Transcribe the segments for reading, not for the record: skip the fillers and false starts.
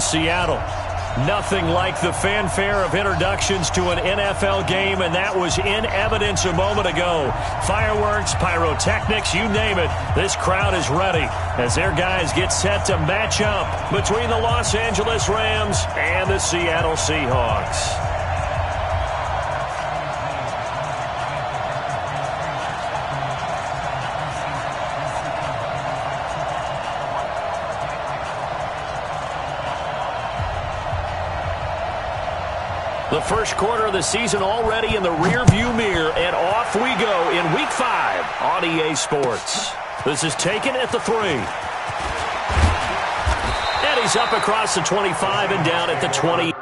Seattle. Nothing like the fanfare of introductions to an NFL game, and that was in evidence a moment ago. Fireworks, pyrotechnics, you name it. This crowd is ready as their guys get set to match up between the Los Angeles Rams and the Seattle Seahawks. The first quarter of the season already in the rearview mirror, and off we go in Week 5 on EA Sports. This is taken at the 3. And he's up across the 25 and down at the 20.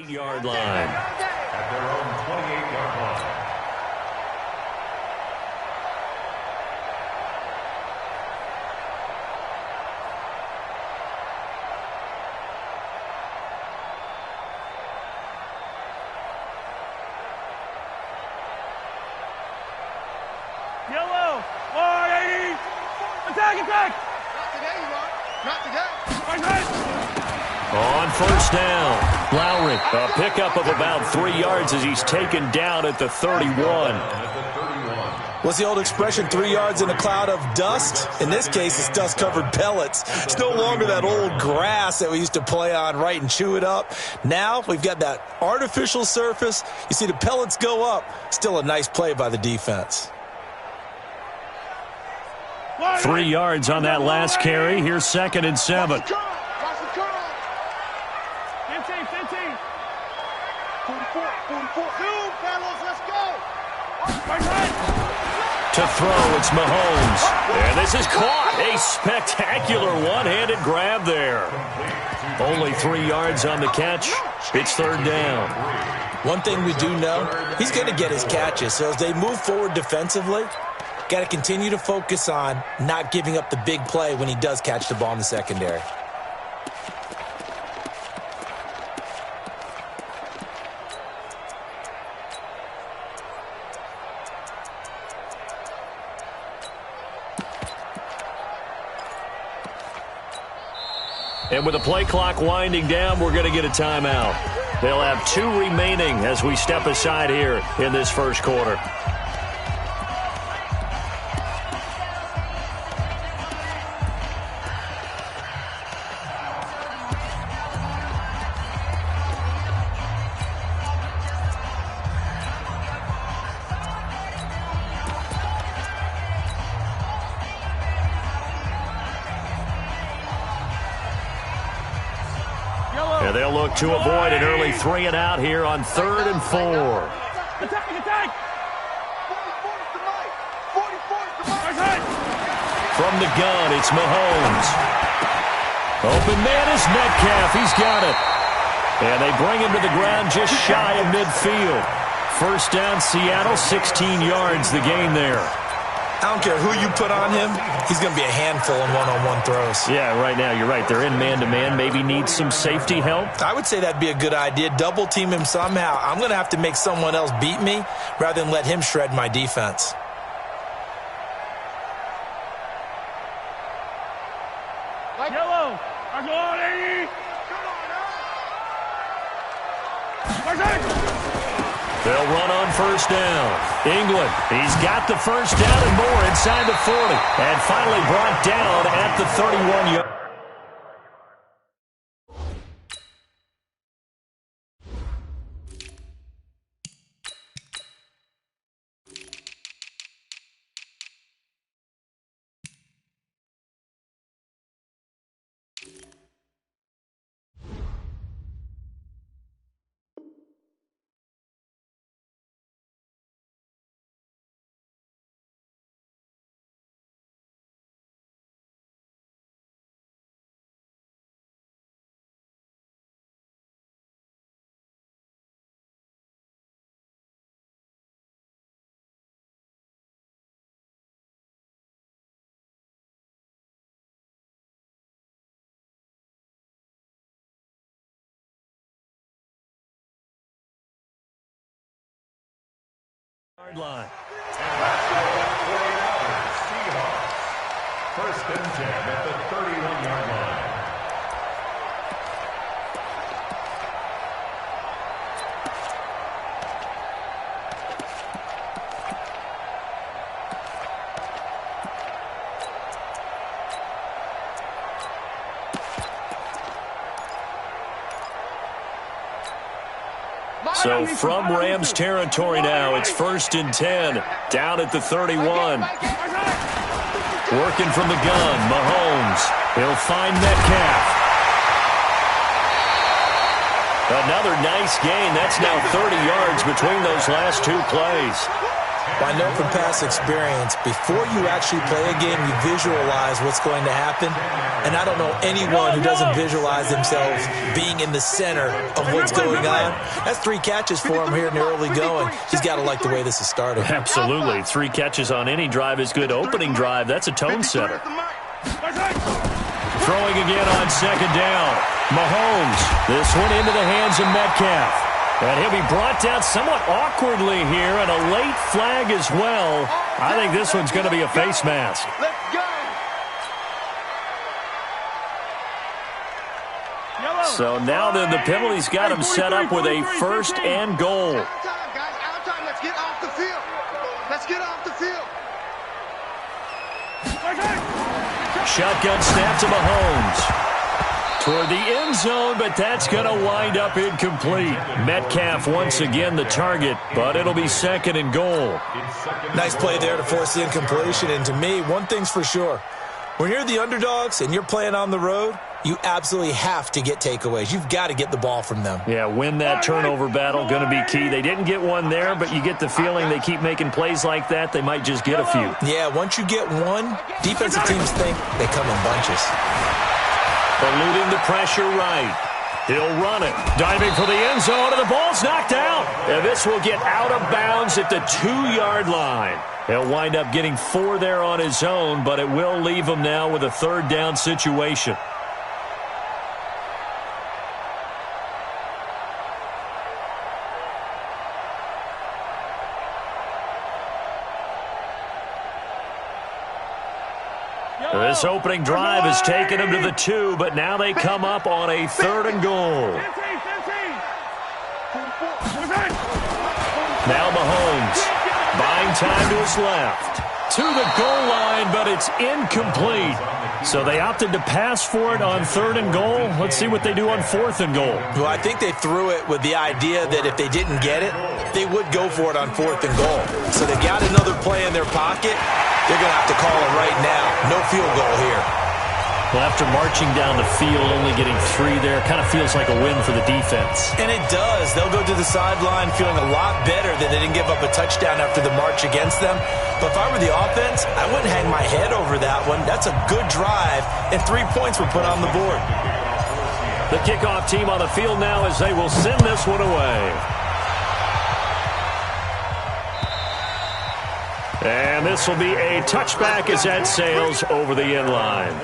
Yard line. At their own 28-yard line. Yellow, 180, attack! Not today, you are. Not today. Right. On first down, Lowry, a pickup of about 3 yards as he's taken down at the 31. What's the old expression, 3 yards in a cloud of dust? In this case, it's dust-covered pellets. It's no longer that old grass that we used to play on, right, and chew it up. Now we've got that artificial surface. You see the pellets go up. Still a nice play by the defense. 3 yards on that last carry. Here's 2nd and 7. 44. Carlos, let's go. To throw, it's Mahomes. And this is caught. A spectacular one-handed grab there. Only 3 yards on the catch. It's 3rd down. One thing we do know, he's going to get his catches. So as they move forward defensively, got to continue to focus on not giving up the big play when he does catch the ball in the secondary. And with the play clock winding down, we're going to get a timeout. They'll have 2 remaining as we step aside here in this first quarter. And they'll look to avoid an early 3 and out here on 3rd and 4. Attack! From the gun, it's Mahomes. Open man is Metcalf. He's got it. And they bring him to the ground just shy of midfield. First down, Seattle, 16 yards the gain there. I don't care who you put on him, he's going to be a handful in one-on-one throws. Yeah, right now, you're right. They're in man-to-man. Maybe need some safety help. I would say that'd be a good idea. Double team him somehow. I'm going to have to make someone else beat me rather than let him shred my defense. Yellow, I go on 80. They'll run on first down. England, he's got the first down and more inside the 40. And finally brought down at the 31-yard. Line. First and 10 at the 31-yard line. So from Rams territory now, it's first and 10, down at the 31. Working from the gun, Mahomes. He'll find Metcalf. Another nice gain. That's now 30 yards between those last two plays. I know from past experience, before you actually play a game, you visualize what's going to happen. And I don't know anyone who doesn't visualize themselves being in the center of what's going on. That's 3 catches for him here in the early going. He's got to like the way this is starting. Absolutely. 3 catches on any drive is good. Opening drive, that's a tone setter. Throwing again on second down. Mahomes. This one into the hands of Metcalf. And he'll be brought down somewhat awkwardly here, and a late flag as well. I think this one's going to be a face mask. Let's go. So now then, the penalty's got him set up with a first and goal. Out of time, guys. Out of time. Let's get off the field. Let's get off the field. Shotgun snap to Mahomes. Toward the end zone, but that's going to wind up incomplete. Metcalf once again the target, but it'll be second and goal. Nice play there to force the incompletion. And to me, one thing's for sure. When you're the underdogs and you're playing on the road, you absolutely have to get takeaways. You've got to get the ball from them. Yeah, win that turnover battle, going to be key. They didn't get one there, but you get the feeling they keep making plays like that, they might just get a few. Yeah, once you get one, defensive teams think they come in bunches. Eluding the pressure right. He'll run it. Diving for the end zone, and the ball's knocked out. And this will get out of bounds at the 2-yard line. He'll wind up getting 4 there on his own, but it will leave him now with a third down situation. This opening drive has taken them to the 2, but now they come up on a third and goal. Now Mahomes, buying time to his left. To the goal line, but it's incomplete. So they opted to pass for it on third and goal. Let's see what they do on fourth and goal. Well, I think they threw it with the idea that if they didn't get it, they would go for it on fourth and goal. So they got another play in their pocket. They're going to have to call it right now. No field goal here. Well, after marching down the field, only getting 3 there, kind of feels like a win for the defense. And it does. They'll go to the sideline feeling a lot better that they didn't give up a touchdown after the march against them. But if I were the offense, I wouldn't hang my head over that one. That's a good drive, and 3 points were put on the board. The kickoff team on the field now as they will send this one away. And this will be a touchback as that sails over the end line.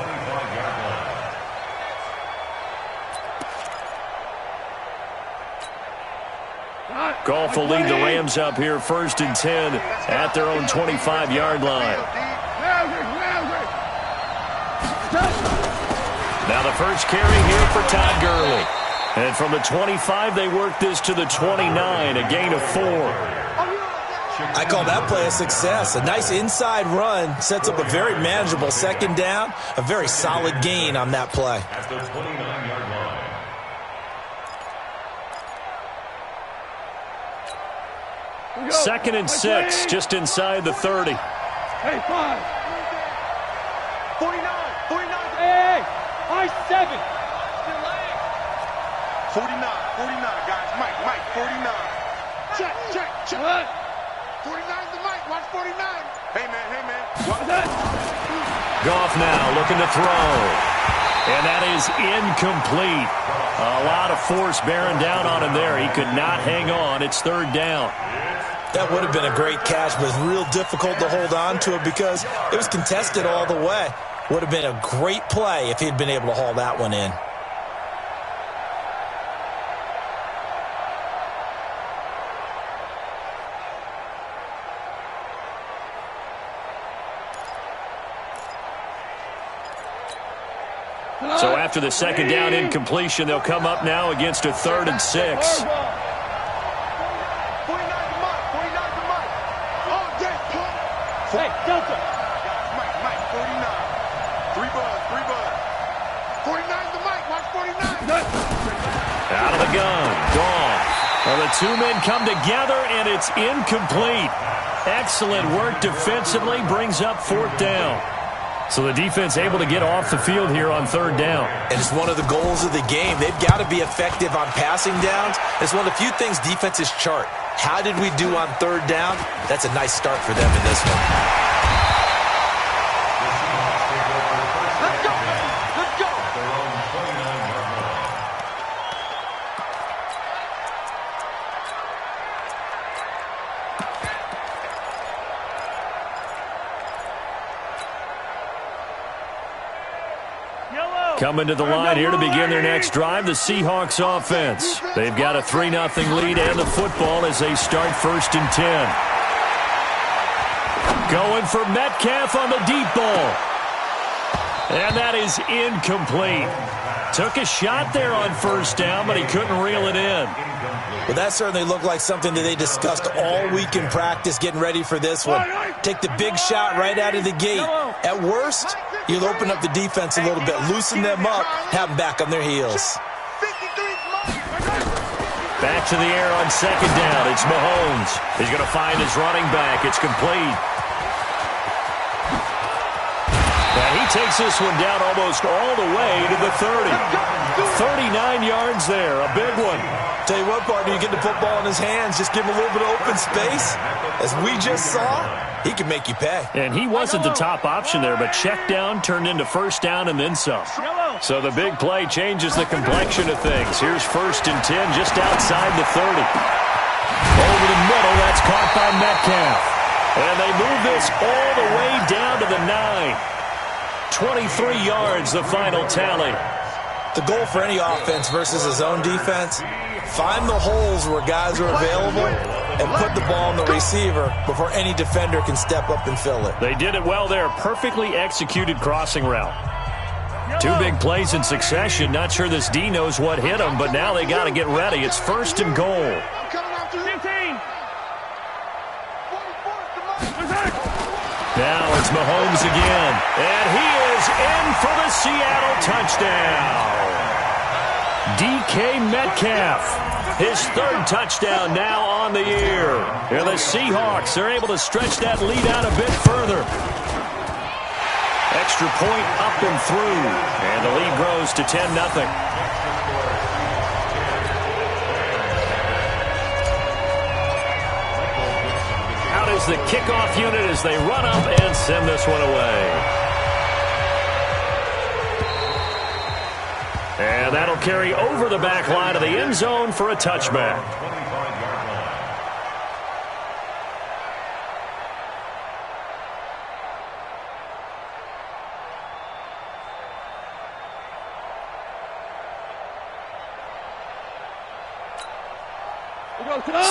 Goff will lead the Rams up here first and 10 at their own 25-yard line. Now the first carry here for Todd Gurley. And from the 25, they work this to the 29, a gain of 4. I call that play a success. A nice inside run sets up a very manageable second down, a very solid gain on that play. At the 29-yard line. Second and 6, just inside the 30. Hey, 5. 49. Hey, I 7. 49, guys. Mike, 49. Check. What? 49's the Mike. Watch 49. Hey, man. What's that? Goff now looking to throw. And that is incomplete. A lot of force bearing down on him there. He could not hang on. It's third down. That would have been a great catch, but it's real difficult to hold on to it because it was contested all the way. Would have been a great play if he'd been able to haul that one in. So after the second down incompletion, they'll come up now against a 3rd and 6. 49's the Mike. Oh, damn. Hey, Delta. Mike, 49. 3 buzz. 49's the Mike. Watch 49. Out of the gun. Gone. Well, the two men come together, and it's incomplete. Excellent work defensively. Brings up 4th down. So the defense able to get off the field here on 3rd down. And it's one of the goals of the game. They've got to be effective on passing downs. It's one of the few things defenses chart. How did we do on 3rd down? That's a nice start for them in this one. Let's go. Their own 29-yard line. Coming to the line here to begin their next drive, the Seahawks offense. They've got a 3-0 lead and the football as they start 1st and 10. Going for Metcalf on the deep ball. And that is incomplete. Took a shot there on 1st down, but he couldn't reel it in. Well, that certainly looked like something that they discussed all week in practice getting ready for this one. Take the big shot right out of the gate. At worst, you'll open up the defense a little bit, loosen them up, have them back on their heels. 53's Mike. Back to the air on 2nd down. It's Mahomes. He's going to find his running back. It's complete. And he takes this one down almost all the way to the 30. 39 yards there, a big one. Tell you what, partner, you get the football in his hands, just give him a little bit of open space. As we just saw, he can make you pay. And he wasn't the top option there, but check down turned into 1st down and then some. So the big play changes the complexion of things. Here's 1st and 10 just outside the 30. Over the middle, that's caught by Metcalf. And they move this all the way down to the 9. 23 yards, the final tally. The goal for any offense versus his own defense, find the holes where guys are available and put the ball on the receiver before any defender can step up and fill it. They did it well there. Perfectly executed crossing route. 2 big plays in succession. Not sure this D knows what hit him, but now they got to get ready. It's 1st and goal. I'm coming after you. 15. 44's the Mike. Now it's Mahomes again. And he is in for the Seattle touchdown. DK Metcalf. His 3rd touchdown now on the year. And the Seahawks are able to stretch that lead out a bit further. Extra point up and through. And the lead grows to 10-0. Out is the kickoff unit as they run up and send this one away. And that'll carry over the back line of the end zone for a touchback.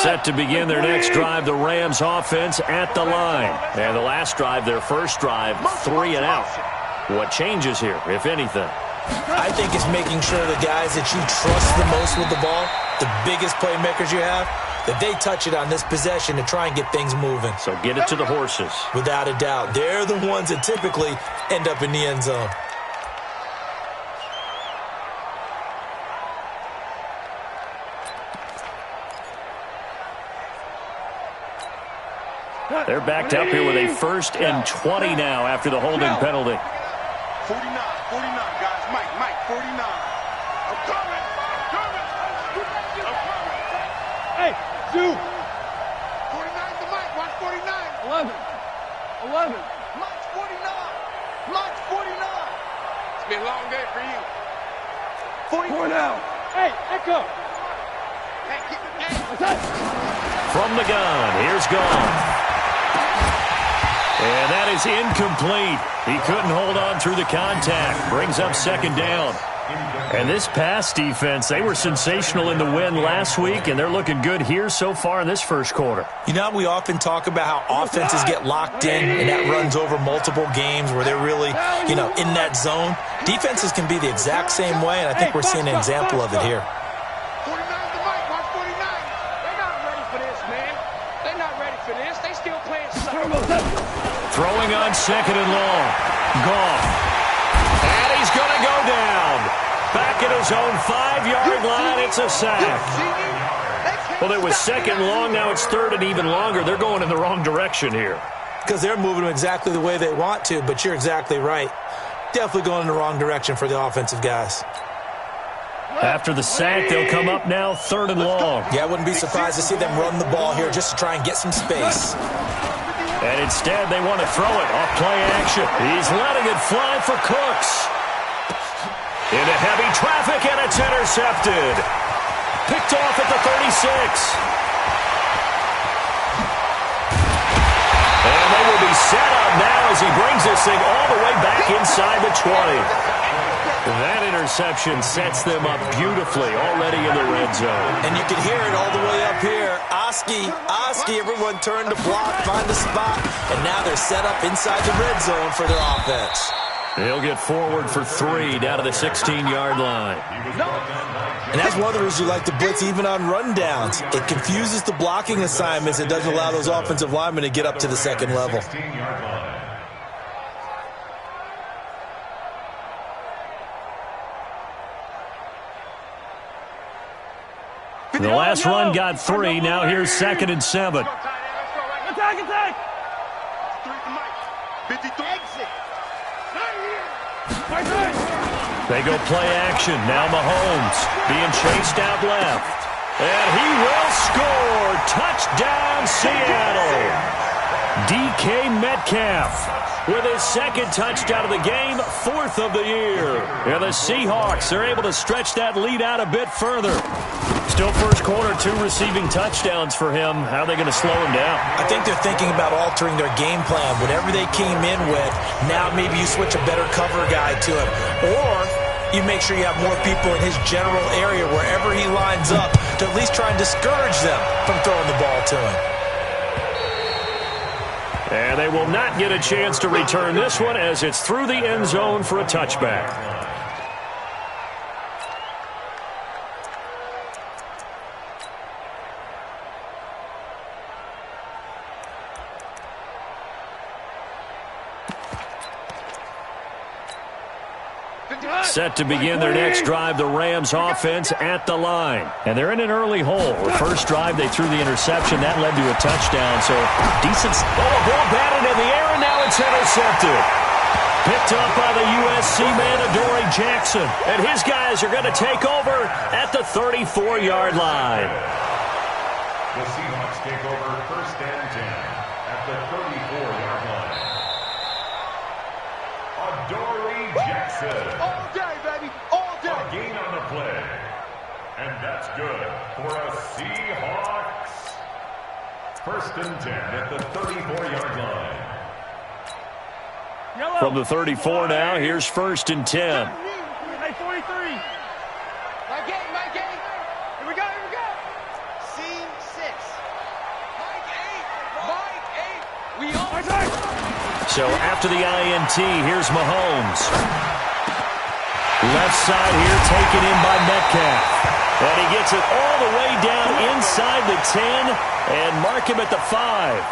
Set to begin their next drive, the Rams offense at the line. And the last drive, their first drive, 3 and out. What changes here, if anything? I think it's making sure the guys that you trust the most with the ball, the biggest playmakers you have, that they touch it on this possession to try and get things moving. So get it to the horses. Without a doubt. They're the ones that typically end up in the end zone. They're backed up here with a 1st and 20 now after the holding penalty. 49, guys. Mike, 49. I'm coming. Hey, Zoo. 49 to Mike. Watch 49. 11. Mike's 49. It's been a long day for you. 4 now. Hey, Echo. Hey. From the gun, here's Goff. And that is incomplete. He couldn't hold on through the contact. Brings up 2nd down. And this pass defense, they were sensational in the win last week, and they're looking good here so far in this 1st quarter. You know, we often talk about how offenses get locked in, and that runs over multiple games where they're really, in that zone. Defenses can be the exact same way, and I think we're seeing an example of it here. 49 to Mike. Watch 49. They're not ready for this, man. They're not ready for this. They still playing sucker. Throwing on 2nd and long. Goff. And he's going to go down. Back at his own 5-yard line. It's a sack. Well, it was 2nd long. Now it's 3rd and even longer. They're going in the wrong direction here. Because they're moving them exactly the way they want to, but you're exactly right. Definitely going in the wrong direction for the offensive guys. After the sack, they'll come up now 3rd and long. Yeah, I wouldn't be surprised to see them run the ball here just to try and get some space. And instead, they want to throw it off play action. He's letting it fly for Cooks. Into heavy traffic, and it's intercepted. Picked off at the 36. And they will be set up now as he brings this thing all the way back inside the 20. That interception sets them up beautifully already in the red zone. And you can hear it all the way up here. Oski, everyone turned to block, find a spot, and now they're set up inside the red zone for their offense. They'll get forward for 3 down to the 16-yard line. And that's one of the reasons you like to blitz even on rundowns. It confuses the blocking assignments. It doesn't allow those offensive linemen to get up to the 2nd level. The last run got 3. Now here's 2nd and 7. Attack. 52. Exit. They go play action. Now Mahomes being chased out left. And he will score. Touchdown, Seattle. DK Metcalf with his 2nd touchdown of the game, 4th of the year. And the Seahawks are able to stretch that lead out a bit further. Still 1st quarter, 2 receiving touchdowns for him. How are they going to slow him down? I think they're thinking about altering their game plan. Whatever they came in with, now maybe you switch a better cover guy to him. Or you make sure you have more people in his general area wherever he lines up to at least try and discourage them from throwing the ball to him. And they will not get a chance to return this one as it's through the end zone for a touchback. Set to begin their next drive, the Rams offense at the line. And they're in an early hole. The first drive, they threw the interception. That led to a touchdown. So, decent. Oh, a ball batted in the air, and now it's intercepted. Picked up by the USC man, Adoree Jackson. And his guys are going to take over at the 34-yard line. The Seahawks take over 1st and 10 at the 34-yard line. Adoree Jackson. All day, baby. All day. A gain on the play. And that's good for a Seahawks. 1st and 10 at the 34-yard line. From the 34 now, here's 1st and 10. Hey, 43. My game. Here we go. Scene 6. Mike 8. We all. So after the INT, here's Mahomes. Left side here taken in by Metcalf. And he gets it all the way down inside the 10 and mark him at the 5.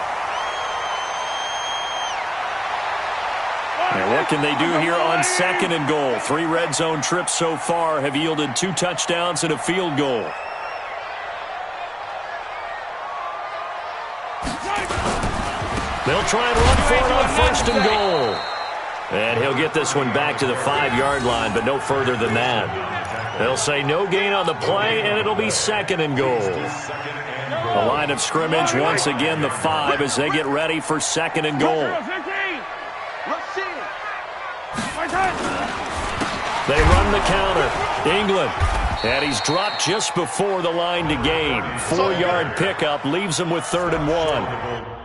And what can they do here on 2nd and goal? 3 red zone trips so far have yielded 2 touchdowns and a field goal. They'll try and run for it on 1st and goal. And he'll get this one back to the 5-yard line, but no further than that. They'll say no gain on the play, and it'll be 2nd and goal. The line of scrimmage, once again, the 5 as they get ready for 2nd and goal. They run the counter. England. And he's dropped just before the line to gain. 4-yard pickup leaves him with 3rd and 1.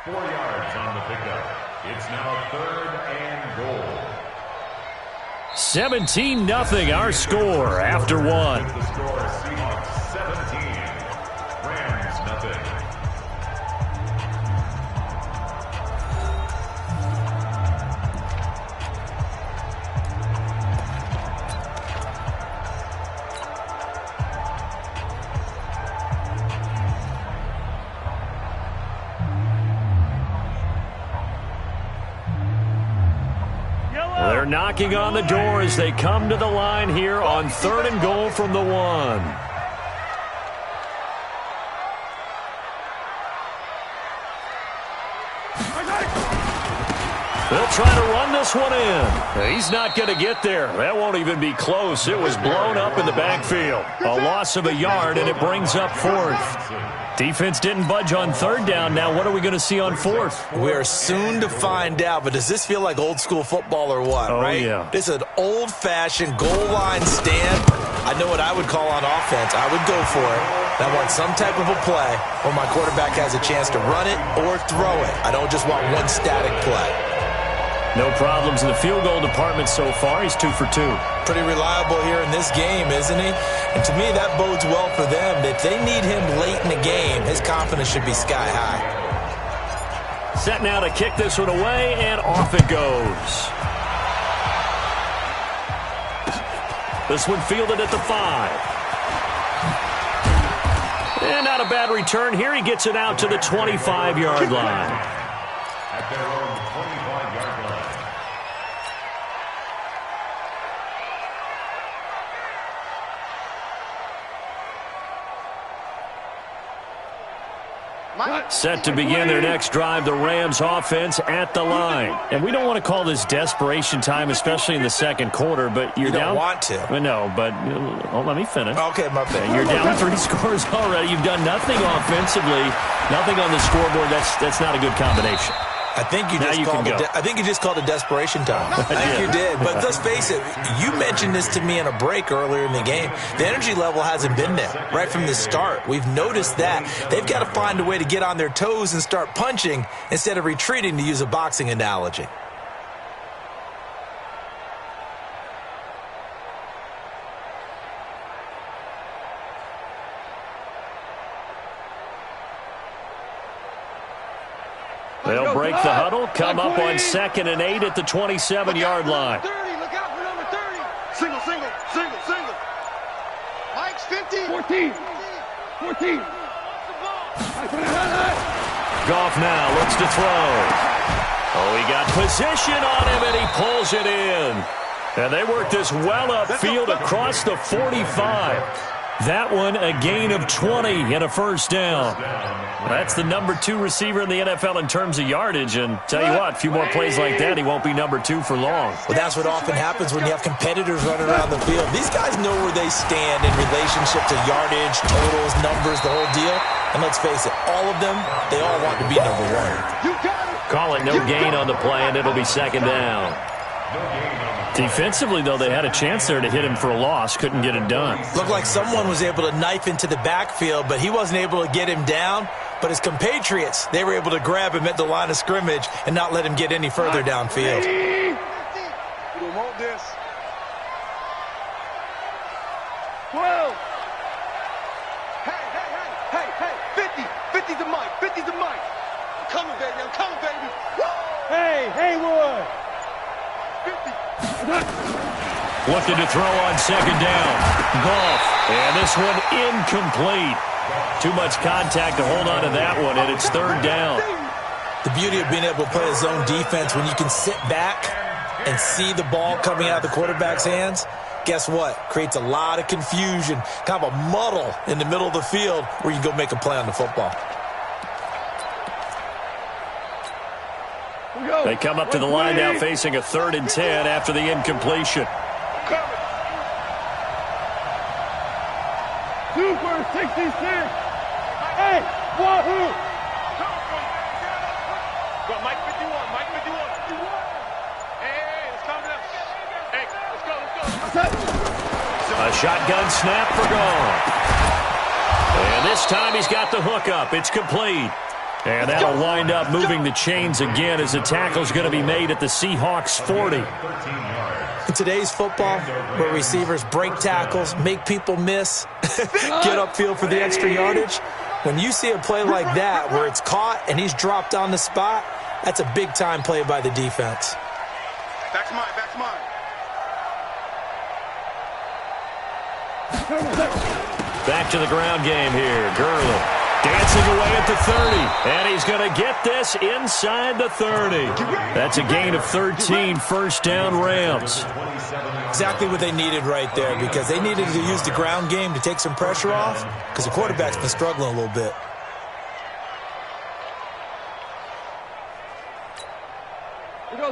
Four yards on the pickup. It's now 3rd and goal. 17-0 our score after 1. The score, Seahawks 17, Rams nothing. They're knocking on the door as they come to the line here on 3rd and goal from the 1. They'll try to run this one in. He's not going to get there. That won't even be close. It was blown up in the backfield. A loss of a yard, and it brings up 4th. Defense didn't budge on 3rd down. Now what are we going to see on 4th? We're soon to find out, but does this feel like old school football or what, right? Yeah. This is an old-fashioned goal line stand. I know what I would call on offense. I would go for it. I want some type of a play where my quarterback has a chance to run it or throw it. I don't just want one static play. No problems in the field goal department so far. He's 2 for 2. Pretty reliable here in this game, isn't he? And to me, that bodes well for them. If they need him late in the game, his confidence should be sky high. Set now to kick this one away, and off it goes. This one fielded at the 5. And not a bad return here. He gets it out to the 25-yard line. At their own 25-yard line. Set to begin their next drive, the Rams offense at the line. And we don't want to call this desperation time, especially in the 2nd quarter, but you're you don't down. Want to. No, but let me finish. Okay, my bad. You're down 3 scores already. You've done nothing offensively, nothing on the scoreboard. That's not a good combination. I think you just called it desperation time. I think you did. But let's face it, you mentioned this to me in a break earlier in the game. The energy level hasn't been there right from the start. We've noticed that. They've got to find a way to get on their toes and start punching instead of retreating, to use a boxing analogy. They'll break the huddle, come up on 2nd and 8 at the 27-yard line. 30, look out for number 30. Single. Mike's 50. 14. Goff now looks to throw. Oh, he got position on him, and he pulls it in. And they work this well upfield across the 45. That one, a gain of 20 and a first down. That's the number 2 receiver in the NFL in terms of yardage. And tell you what, a few more plays like that, he won't be number 2 for long. Well, that's what often happens when you have competitors running around the field. These guys know where they stand in relationship to yardage, totals, numbers, the whole deal. And let's face it, all of them, they all want to be number 1. Call it no gain on the play, and it'll be second down. Defensively, though, they had a chance there to hit him for a loss. Couldn't get it done. Looked like someone was able to knife into the backfield, but he wasn't able to get him down. But his compatriots, they were able to grab him at the line of scrimmage and not let him get any further downfield. We don't want this. 12. Hey, 50. 50's the mic. 50's the mic. I'm coming, baby. I'm coming, baby. Woo! Hey, Haywood. 50. Looking to throw on second down. Goff. And this one incomplete. Too much contact to hold on to that one, and it's third down. The beauty of being able to play a zone defense when you can sit back and see the ball coming out of the quarterback's hands, guess what? Creates a lot of confusion, kind of a muddle in the middle of the field where you can go make a play on the football. They come up to the line now facing a 3rd and 10 after the incompletion. Super 66. Hey, wahoo! Go, Mike 51. Mike 51. Hey, it's coming up. Hey, let's go. A shotgun snap for Goff. And this time he's got the hook up. It's complete. And that'll wind up moving the chains again as the tackle's going to be made at the Seahawks 40. In today's football, where receivers break tackles, make people miss, get upfield for the extra yardage, when you see a play like that where it's caught and he's dropped on the spot, that's a big-time play by the defense. Back's mine. Back's mine. Back to the ground game here. Gurley dancing away at the 30. And he's going to get this inside the 30. That's a gain of 13, first down Rams. Exactly what they needed right there, because they needed to use the ground game to take some pressure off, because the quarterback's been struggling a little bit.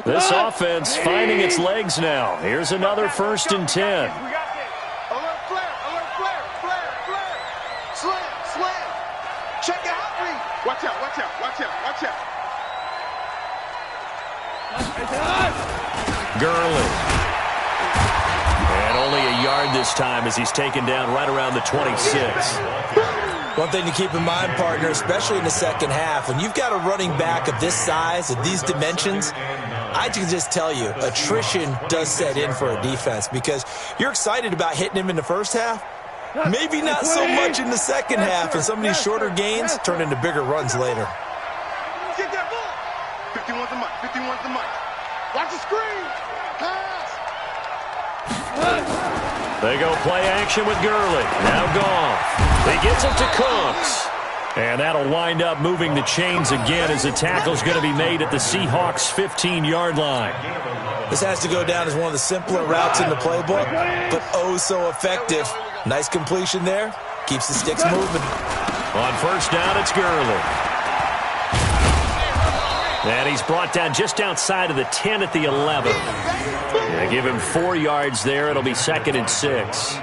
This offense finding its legs now. Here's another 1st and 10. Alert flare. Slam. Check out read. Watch out. Gurley. And only a yard this time as he's taken down right around the 26. One thing to keep in mind, partner, especially in the second half, when you've got a running back of this size, of these dimensions, I can just tell you, attrition does set in for a defense, because you're excited about hitting him in the first half. Maybe not so much in the second half, and some of these shorter gains turn into bigger runs later. Get that ball. 51's the mic. Watch the screen. Pass. They go play action with Gurley. Now Goff. He gets it to Cooks. And that'll wind up moving the chains again as the tackle's going to be made at the Seahawks 15-yard line. This has to go down as one of the simpler routes in the playbook, but oh so effective. Nice completion there. Keeps the sticks moving. On first down, it's Gurley. And he's brought down just outside of the 10 at the 11. They give him 4 yards there. It'll be 2nd and 6.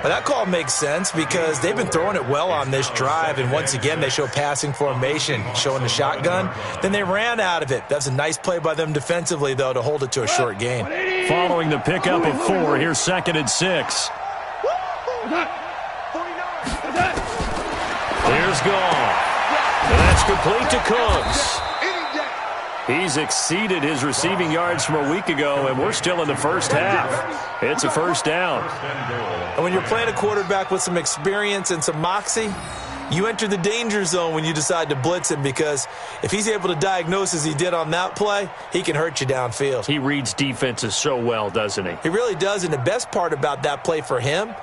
Well, that call makes sense because they've been throwing it well on this drive, and once again they show passing formation, showing the shotgun. Then they ran out of it. That's a nice play by them defensively, though, to hold it to a short gain. Following the pickup of 4, here's 2nd and 6. Here's Goff. And that's complete to Cooks. He's exceeded his receiving yards from a week ago, and we're still in the first half. It's a first down. And when you're playing a quarterback with some experience and some moxie, you enter the danger zone when you decide to blitz him, because if he's able to diagnose as he did on that play, he can hurt you downfield. He reads defenses so well, doesn't he? He really does, and the best part about that play for him,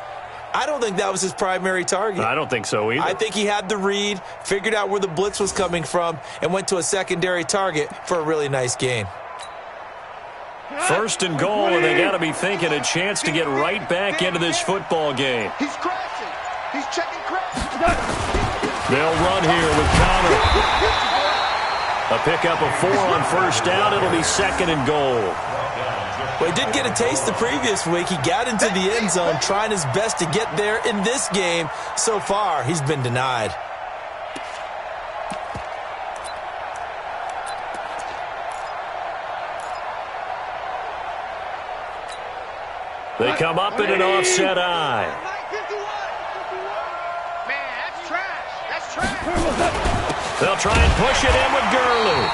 I don't think that was his primary target. I don't think so either. I think he had the read, figured out where the blitz was coming from, and went to a secondary target for a really nice gain. First and goal, and they got to be thinking a chance to get right back into this football game. He's crashing. He's checking credit. They'll run here with Connor. A pickup of 4 on first down. It'll be 2nd and goal. Well, he did get a taste the previous week. He got into the end zone trying his best to get there in this game. So far, he's been denied. They come up in an offset eye. Man, that's trash. That's trash. They'll try and push it in with Gurley.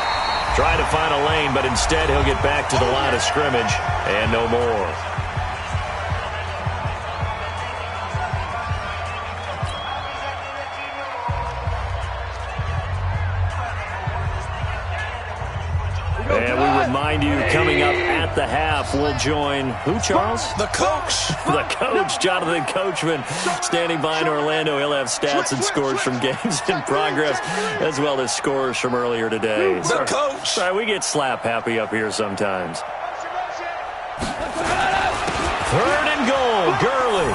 Try to find a lane, but instead he'll get back to the line of scrimmage and no more. And we remind you, coming up at the half, we'll join who, Charles? The coach. The coach, Jonathan Coachman, standing by in Orlando. He'll have stats and scores from games in progress, as well as scores from earlier today. The coach. Sorry, we get slap happy up here sometimes. 3rd and goal, Gurley.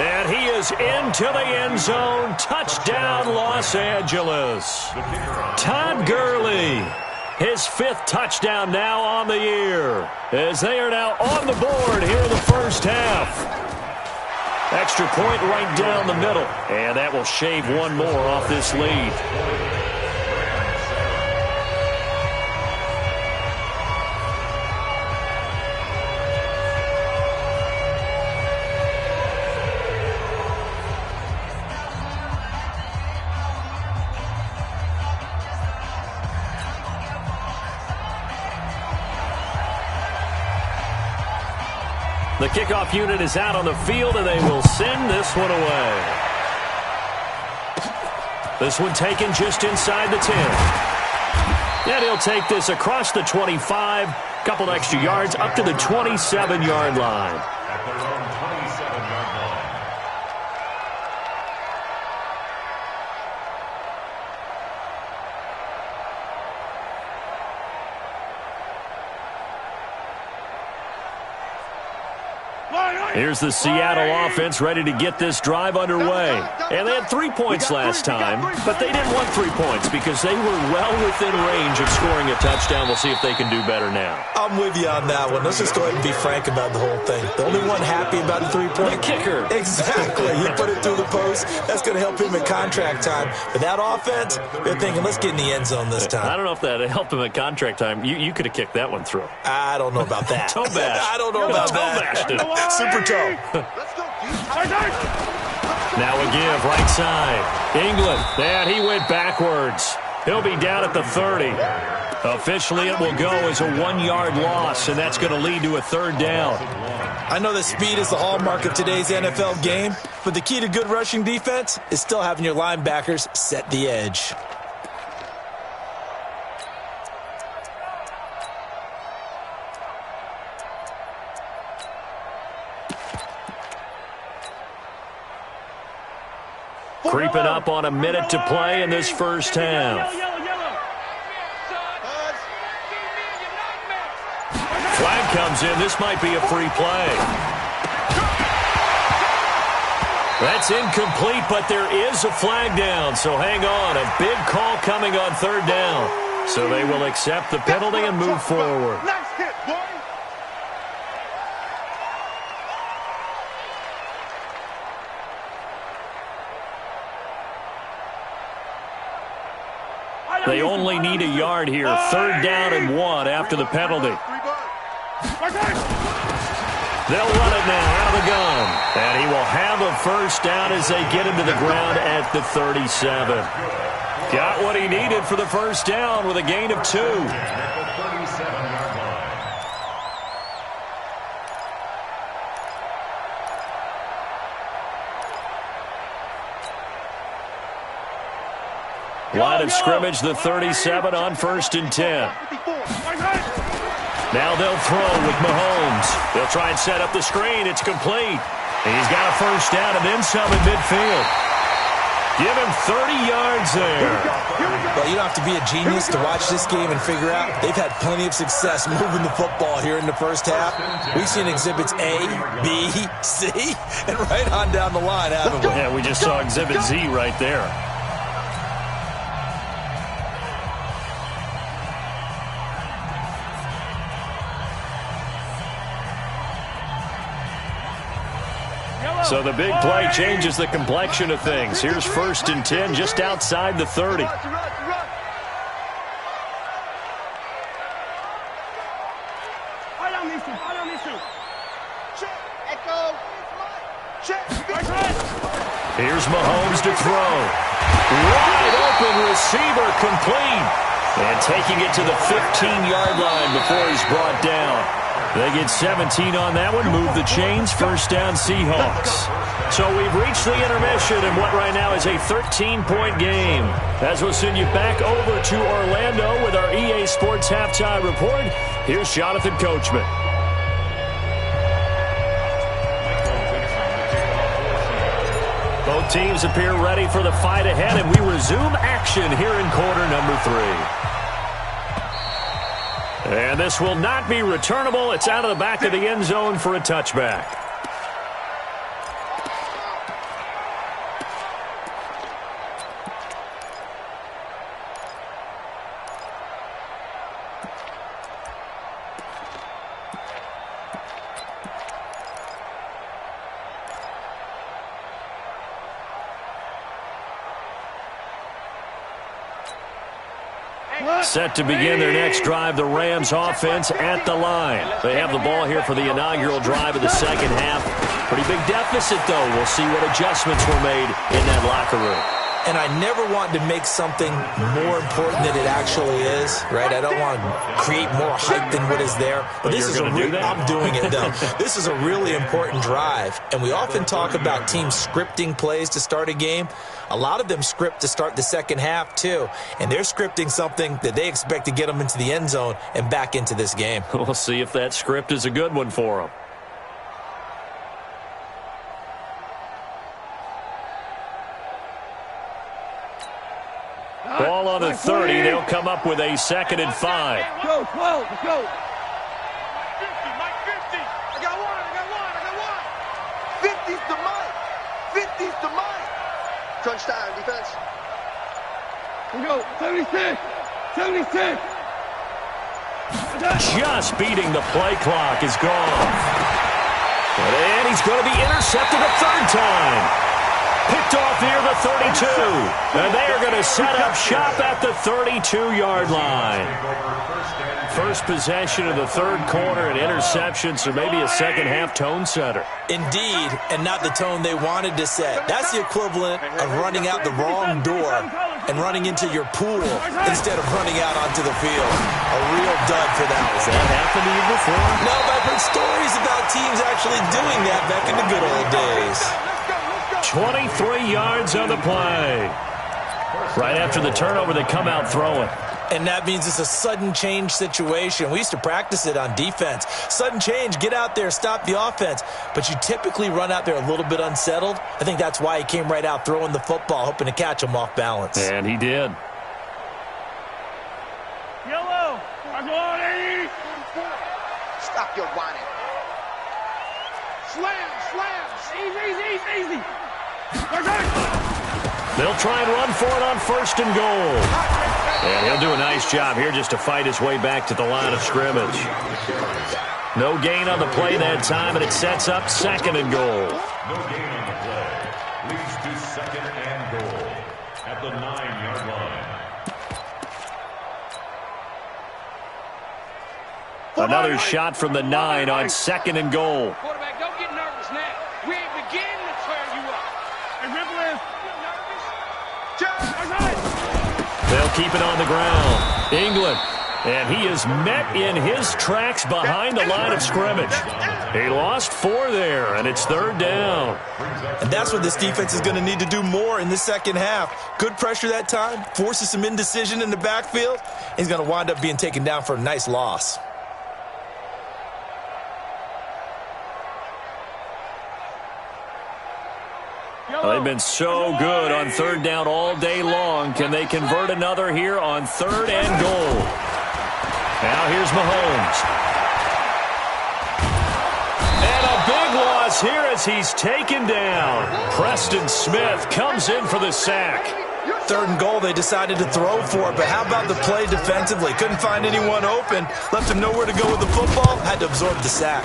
And he is into the end zone. Touchdown, Los Angeles. Todd Gurley. His 5th touchdown now on the year, as they are now on the board here in the first half. Extra point right down the middle, and that will shave one more off this lead. The kickoff unit is out on the field, and they will send this one away. This one taken just inside the 10. And he'll take this across the 25, couple extra yards, up to the 27-yard line. At their own 27-yard line. Here's the Seattle offense ready to get this drive underway. And they had 3 points last time, but they didn't want 3 points because they were well within range of scoring a touchdown. We'll see if they can do better now. I'm with you on that one. Let's just go ahead and be frank about the whole thing. The only one happy about the 3-point. The kicker. Exactly. He put it through the post. That's going to help him at contract time. But that offense, they're thinking, let's get in the end zone this time. I don't know if that helped him at contract time. You could have kicked that one through. I don't know about that. Toe bash. I don't know about that. Toe bashed it. Super toe. Let's go, Now a give right side. England. And he went backwards. He'll be down at the 30. Officially, it will go as a 1-yard loss, and that's going to lead to a 3rd down. I know that speed is the hallmark of today's NFL game, but the key to good rushing defense is still having your linebackers set the edge. Creeping up on a minute to play in this first half. Flag comes in. This might be a free play. That's incomplete, but there is a flag down, so hang on. A big call coming on 3rd down. So they will accept the penalty and move forward. Nice hit, boy. They only need a yard here. 3rd down and 1 after the penalty. They'll run it now out of the gun. And he will have a first down as they get him to the ground at the 37. Got what he needed for the first down with a gain of 2. Line of scrimmage, the 37 on 1st and 10. Now they'll throw with Mahomes. They'll try and set up the screen. It's complete. And he's got a first down and then some in midfield. Give him 30 yards there. Well, you don't have to be a genius to watch this game and figure out they've had plenty of success moving the football here in the first half. We've seen exhibits A, B, C, and right on down the line, haven't we? Yeah, we just saw exhibit Z right there. So the big play changes the complexion of things. Here's 1st and 10 just outside the 30. Here's Mahomes to throw. Wide open receiver, complete. And taking it to the 15-yard line before he's brought down. They get 17 on that one, move the chains, 1st down Seahawks. So we've reached the intermission in what right now is a 13-point game. As we'll send you back over to Orlando with our EA Sports Halftime Report, here's Jonathan Coachman. Both teams appear ready for the fight ahead, and we resume action here in quarter number 3. And this will not be returnable. It's out of the back of the end zone for a touchback. Set to begin their next drive, the Rams offense at the line. They have the ball here for the inaugural drive of the second half. Pretty big deficit, though. We'll see what adjustments were made in that locker room. And I never want to make something more important than it actually is, right? I don't want to create more hype than what is there. But this is I'm doing it, though. This is a really important drive. And we often talk about teams scripting plays to start a game. A lot of them script to start the second half, too. And they're scripting something that they expect to get them into the end zone and back into this game. We'll see if that script is a good one for them. Ball on the 30. They'll come up with a 2nd and 5. Go, 12, let's go. Mike 50. I got one. 50's to Mike. 50's to Mike. Crunch time, defense. We go, 76. 76. Just beating the play clock is gone. And he's going to be intercepted a 3rd time. Picked off near the 32. And they are going to set up shop at the 32-yard line. First possession of the 3rd quarter, an interception, so maybe a second-half tone setter. Indeed, and not the tone they wanted to set. That's the equivalent of running out the wrong door and running into your pool instead of running out onto the field. A real dud for that one. Has that happened to you before? No, but I've heard stories about teams actually doing that back in the good old days. 23 yards on the play. Right after the turnover, they come out throwing. And that means it's a sudden change situation. We used to practice it on defense. Sudden change, get out there, stop the offense. But you typically run out there a little bit unsettled. I think that's why he came right out throwing the football, hoping to catch him off balance. And he did. Yellow. I'm on 80. Stop your whining. Slams. Easy. They'll try and run for it on 1st and goal. And he'll do a nice job here just to fight his way back to the line of scrimmage. No gain on the play that time, and it sets up 2nd and goal. No gain on the play. Leads to 2nd and goal at the 9-yard line. Another shot from the 9 on 2nd and goal. Quarterback, don't get nervous now. We ain't beginning to tear you up. Hey, Ripple. They'll keep it on the ground. England. And he is met in his tracks behind the line of scrimmage. He lost 4 there, and it's 3rd down. And that's what this defense is going to need to do more in the second half. Good pressure that time, forces some indecision in the backfield. He's going to wind up being taken down for a nice loss. Yellow. Well, they've been so good on third down all day long. Can they convert another here on 3rd and goal? Now here's Mahomes. And a big loss here as he's taken down. Preston Smith comes in for the sack. 3rd and goal, they decided to throw for it, but how about the play defensively? Couldn't find anyone open, left him nowhere to go with the football, had to absorb the sack.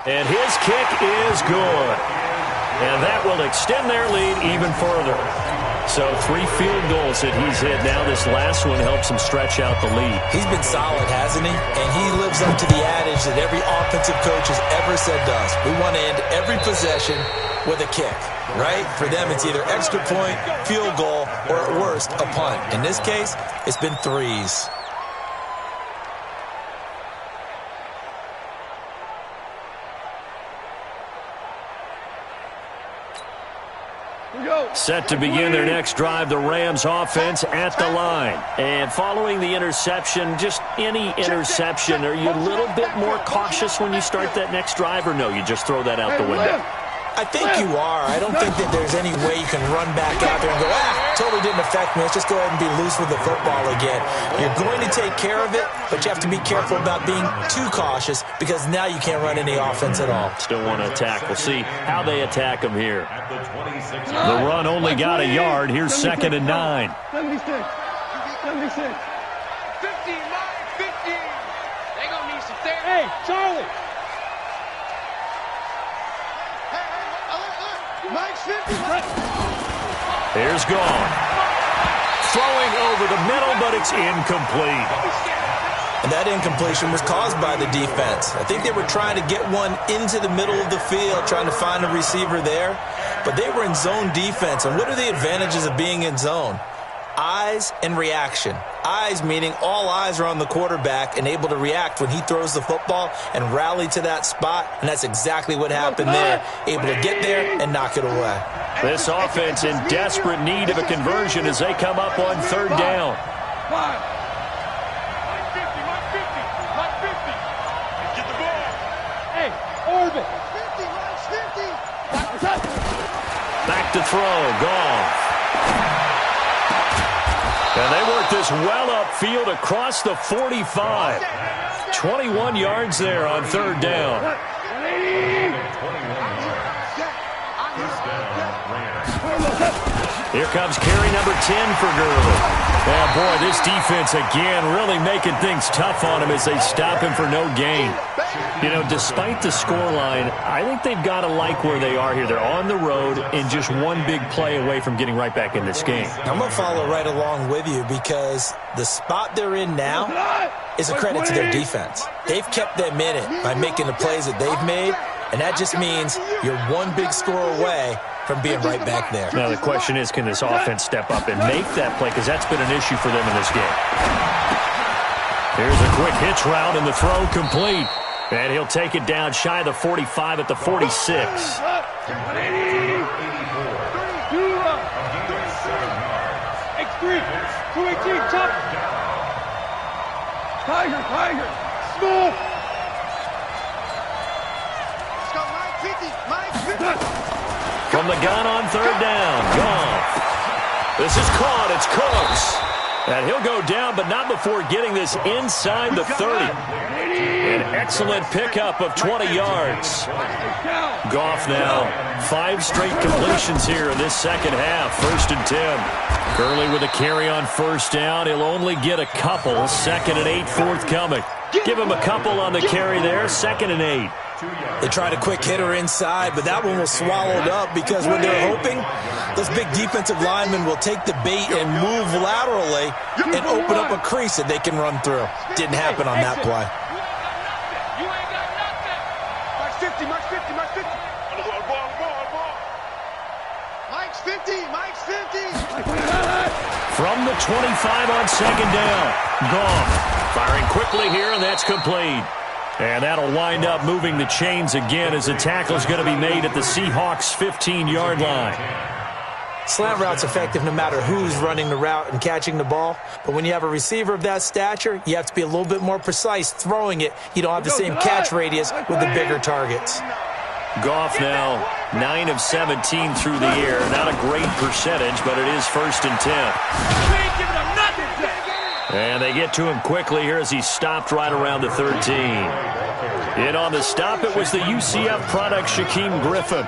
And his kick is good. And that will extend their lead even further. So 3 field goals that he's hit now. This last one helps him stretch out the lead. He's been solid, hasn't he? And he lives up to the adage that every offensive coach has ever said to us. We want to end every possession with a kick, right? For them, it's either extra point, field goal, or at worst, a punt. In this case, it's been 3s. Set to begin their next drive, the Rams offense at the line. And following the interception, just any interception, are you a little bit more cautious when you start that next drive, or no, you just throw that out the window? I think you are. I don't think that there's any way you can run back out there and go, totally didn't affect me. Let's just go ahead and be loose with the football again. You're going to take care of it, but you have to be careful about being too cautious because now you can't run any offense at all. Still want to attack. We'll see how they attack him here. The run only got a yard. Here's 2nd and 9. 76. 76. 50, Mike, 50. They gonna need some therapy. Hey, Charlie. Mike's 50. Here's Goff. Throwing over the middle, but it's incomplete. And that incompletion was caused by the defense. I think they were trying to get one into the middle of the field, trying to find a receiver there. But they were in zone defense. And what are the advantages of being in zone? Eyes and reaction. Eyes meaning all eyes are on the quarterback and able to react when he throws the football and rally to that spot. And that's exactly what happened there. Able to get there and knock it away. This offense in desperate need of a conversion as they come up on 3rd down. Five. Mike 50, Mike 50, Mike 50. Get the ball. Hey, Orbit. 50, Mike's 50. Back to throw. Goff. And they work this well upfield across the 45. 21 yards there on 3rd down. 21 yards. First down, Rams. Here comes carry number 10 for Gurley. Yeah, boy, this defense again really making things tough on him as they stop him for no gain. You know, despite the scoreline, I think they've got to like where they are here. They're on the road and just one big play away from getting right back in this game. I'm going to follow right along with you because the spot they're in now is a credit to their defense. They've kept them in it by making the plays that they've made, and that just means you're one big score away from being right back there. Now the question is, can this offense step up and make that play? Because that's been an issue for them in this game. Here's a quick hitch route and the throw complete. And he'll take it down shy of the 45 at the 46. X3. 218. Chop. Tiger. Smooth. Let's go, Mike 50, Mike 50. From the gun on 3rd down. Goff. This is caught. It's Cooks. And he'll go down, but not before getting this inside the 30. An excellent pickup of 20 yards. Goff now, 5 straight completions here in this second half. 1st and 10. Gurley with a carry on 1st down. He'll only get a couple. 2nd and 8 forthcoming. Give him a couple on the carry there. 2nd and 8. They tried a quick hitter inside, but that one was swallowed up because when they're hoping, those big defensive linemen will take the bait and move laterally and open up a crease that they can run through. Didn't happen on that play. You ain't got nothing. Mike's 50, Mike's 50, Mike's 50. Ball. Mike's 50, Mike's 50. From the 25 on 2nd down. Goff firing quickly here, and that's complete. And that'll wind up moving the chains again as the tackle's going to be made at the Seahawks' 15-yard line. Slant route's effective no matter who's running the route and catching the ball. But when you have a receiver of that stature, you have to be a little bit more precise throwing it. You don't have the same catch radius with the bigger targets. Goff now 9 of 17 through the air. Not a great percentage, but it is 1st and 10. And they get to him quickly here as he stopped right around the 13. In on the stop, it was the UCF product, Shaquem Griffin.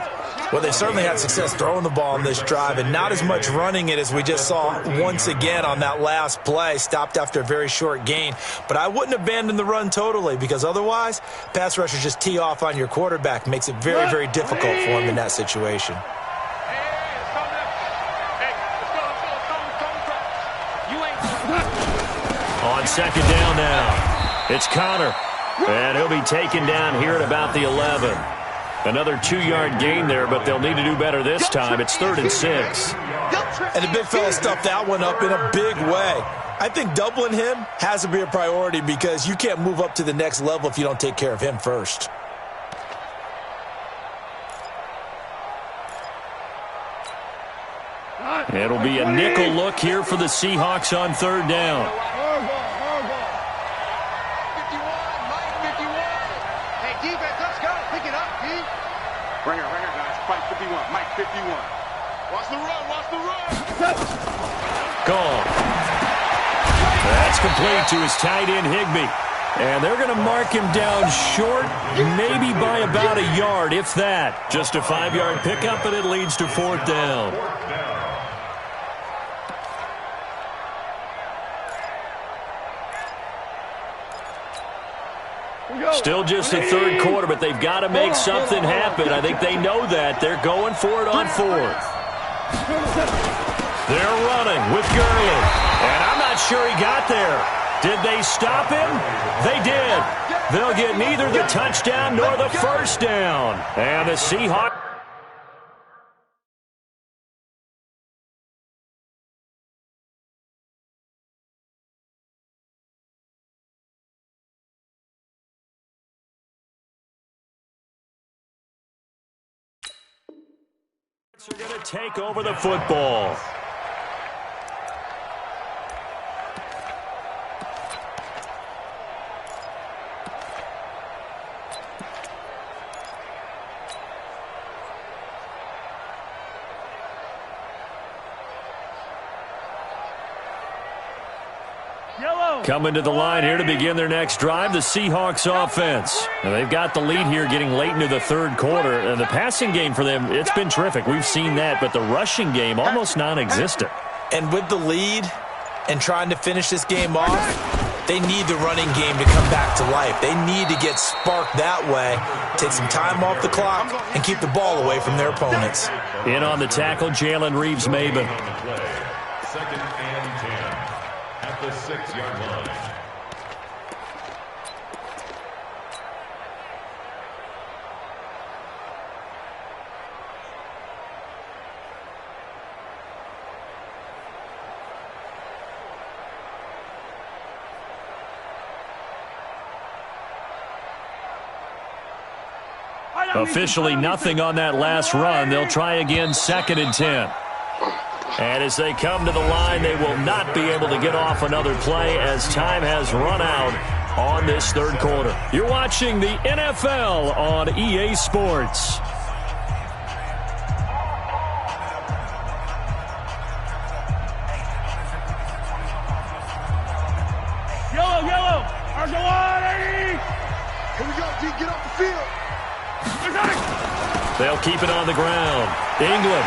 Well, they certainly had success throwing the ball on this drive and not as much running it as we just saw once again on that last play. Stopped after a very short gain. But I wouldn't abandon the run totally because otherwise, pass rushers just tee off on your quarterback. Makes it very, very difficult for him in that situation. On 2nd down now, it's Connor. And he'll be taken down here at about the 11. Another 2-yard gain there, but they'll need to do better this time. It's 3rd and 6. And the big fella stuffed that one up in a big way. I think doubling him has to be a priority because you can't move up to the next level if you don't take care of him first. It'll be a nickel look here for the Seahawks on 3rd down. Ringer, guys. Fight 51. Mike 51. Watch the run. Gone. That's complete to his tight end, Higbee. And they're going to mark him down short, maybe by about a yard, if that. Just a 5-yard pickup, and it leads to 4th down. Still just the 3rd quarter, but they've got to make something happen. I think they know that. They're going for it on 4th. They're running with Gurley. And I'm not sure he got there. Did they stop him? They did. They'll get neither the touchdown nor the 1st down. And the Seahawks. Are going to take over the football. Coming to the line here to begin their next drive, the Seahawks offense. And they've got the lead here getting late into the 3rd quarter. And the passing game for them, it's been terrific. We've seen that, but the rushing game almost non-existent. And with the lead and trying to finish this game off, they need the running game to come back to life. They need to get sparked that way, take some time off the clock, and keep the ball away from their opponents. In on the tackle, Jalen Reeves-Maybin. 2nd and 10 at the 6-yard line. Officially nothing on that last run. They'll try again, 2nd and 10. And as they come to the line, they will not be able to get off another play as time has run out on this 3rd quarter. You're watching the NFL on EA Sports. Yellow. Arjawani. Here we go, D. Get off the field. They'll keep it on the ground. England.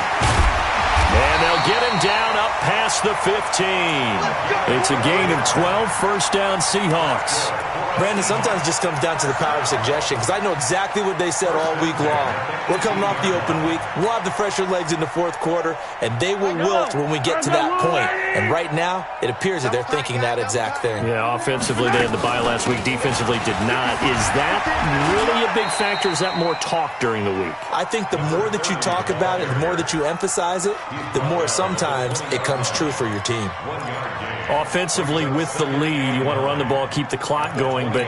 And they'll get him down up past the 15. It's a gain of 12, 1st down Seahawks. Brandon, sometimes it just comes down to the power of suggestion because I know exactly what they said all week long. We're coming off the open week. We'll have the fresher legs in the 4th quarter, and they will wilt when we get to that point. And right now, it appears that they're thinking that exact thing. Yeah, offensively, they had the bye last week. Defensively, did not. Is that really a big factor? Is that more talk during the week? I think the more that you talk about it, the more that you emphasize it, the more sometimes it comes true for your team. Offensively, with the lead, you want to run the ball, keep the clock going, but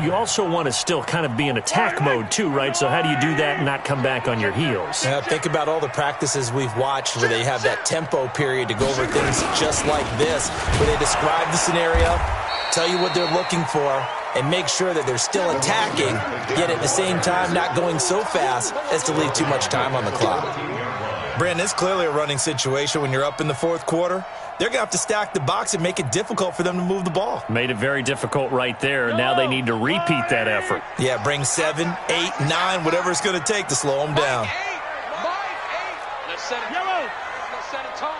you also want to still kind of be in attack mode too, right? So how do you do that and not come back on your heels? Think about all the practices we've watched where they have that tempo period to go over things just like this, where they describe the scenario, tell you what they're looking for, and make sure that they're still attacking, yet at the same time not going so fast as to leave too much time on the clock. Brandon, it's clearly a running situation when you're up in the fourth quarter. They're going to have to stack the box and make it difficult for them to move the ball. Made it very difficult right there, and now they need to repeat that effort. Yeah, bring 7, 8, 9, whatever it's going to take to slow them down. Let's set it tall.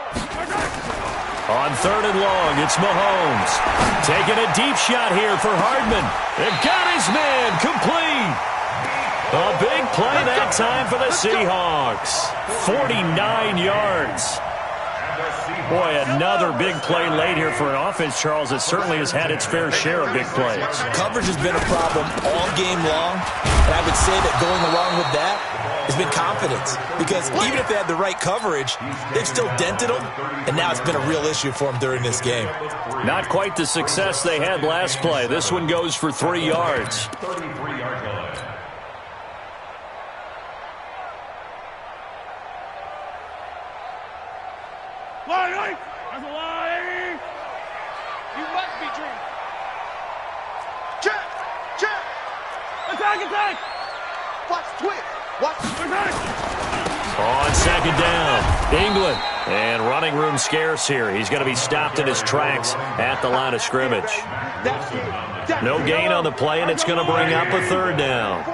On 3rd and long, it's Mahomes. Taking a deep shot here for Hardman. They've got his man complete. A big play that time for the Seahawks. 49 yards. Boy, another big play late here for an offense, Charles, that certainly has had its fair share of big plays. Coverage has been a problem all game long, and I would say that going along with that has been confidence, because even if they had the right coverage, they've still dented them, and now it's been a real issue for them during this game. Not quite the success they had last play. This one goes for 3 yards. 33-yard line. You must be dreaming. Check. Attack. Watch twitch. Watch. On 2nd down, England. And running room scarce here. He's going to be stopped in his tracks at the line of scrimmage. No gain on the play, and it's going to bring up a 3rd down.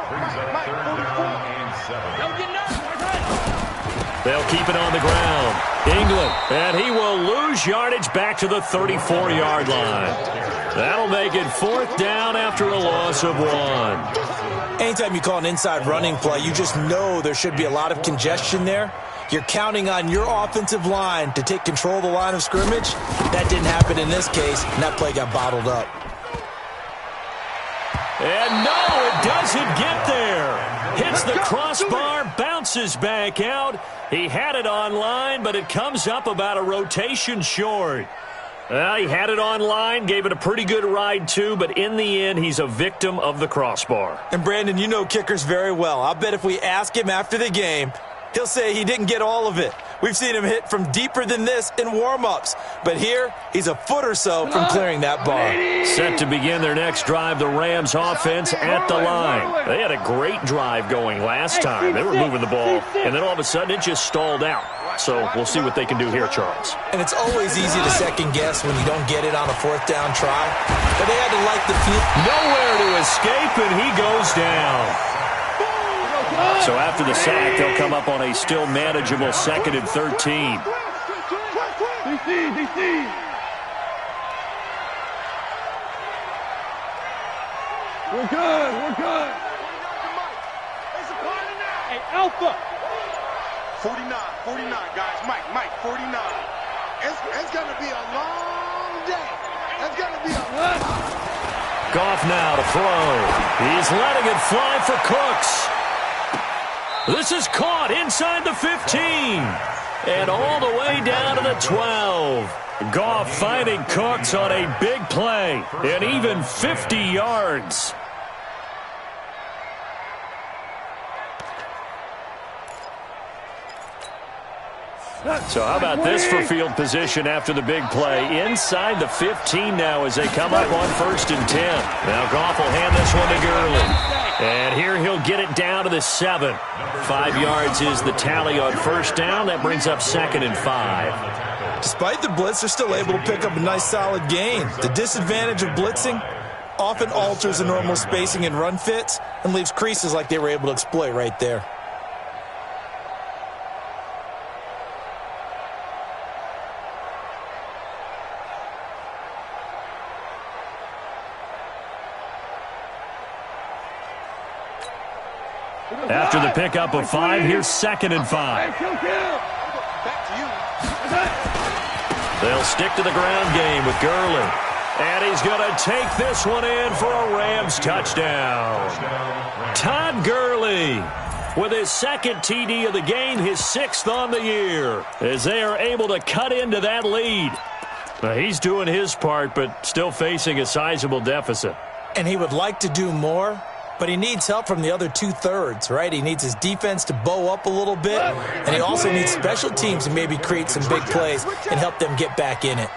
They'll keep it on the ground. England, and he will lose yardage back to the 34-yard line. That'll make it 4th down after a loss of 1. Anytime you call an inside running play, you just know there should be a lot of congestion there. You're counting on your offensive line to take control of the line of scrimmage. That didn't happen in this case, and that play got bottled up. And no, it doesn't get there. Hits the crossbar, bounces back out. He had it online, but it comes up about a rotation short. He had it online, gave it a pretty good ride too, but in the end, he's a victim of the crossbar. And Brandon, you know kickers very well. I'll bet if we ask him after the game, he'll say he didn't get all of it. We've seen him hit from deeper than this in warm-ups. But here, he's a foot or so from clearing that bar. Set to begin their next drive, the Rams offense at the line. They had a great drive going last time. They were moving the ball, and then all of a sudden it just stalled out. So we'll see what they can do here, Charles. And it's always easy to second-guess when you don't get it on a 4th down try. But they had to like the field. Nowhere to escape, and he goes down. So after the sack, they'll come up on a still manageable 2nd and 13. We're good. Hey, Alpha. 49, guys. Mike, 49. It's going to be a long day. It's going to be a long day. Goff now to throw. He's letting it fly for Cooks. This is caught inside the 15. And all the way down to the 12. Goff finding Cooks on a big play. And even 50 yards. So how about this for field position after the big play? Inside the 15 now as they come up on 1st and 10. Now Goff will hand this one to Gurley. And here he'll get it down to the 7. 5 yards is the tally on 1st down. That brings up 2nd and 5. Despite the blitz, they're still able to pick up a nice solid gain. The disadvantage of blitzing often alters the normal spacing and run fits and leaves creases like they were able to exploit right there. After the pickup of 5, here's 2nd and 5. They'll stick to the ground game with Gurley. And he's going to take this one in for a Rams touchdown. Todd Gurley with his 2nd TD of the game, his 6th on the year, as they are able to cut into that lead. Now, he's doing his part, but still facing a sizable deficit. And he would like to do more, but he needs help from the other 2/3, right? He needs his defense to bow up a little bit, and he also needs special teams to maybe create some big plays and help them get back in it.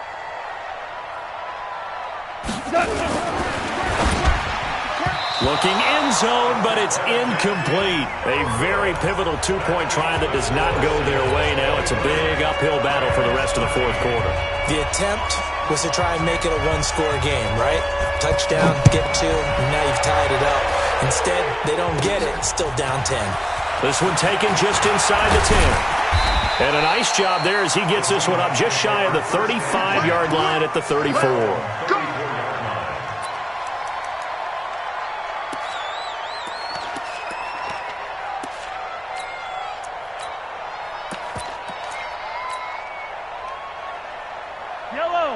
Looking end zone, but it's incomplete. A very pivotal two-point try that does not go their way. Now it's a big uphill battle for the rest of the fourth quarter. The attempt was to try and make it a one-score game, right? Touchdown, get two, and now you've tied it up. Instead, they don't get it. Still down 10. This one taken just inside the 10. And a nice job there as he gets this one up just shy of the 35-yard line at the 34.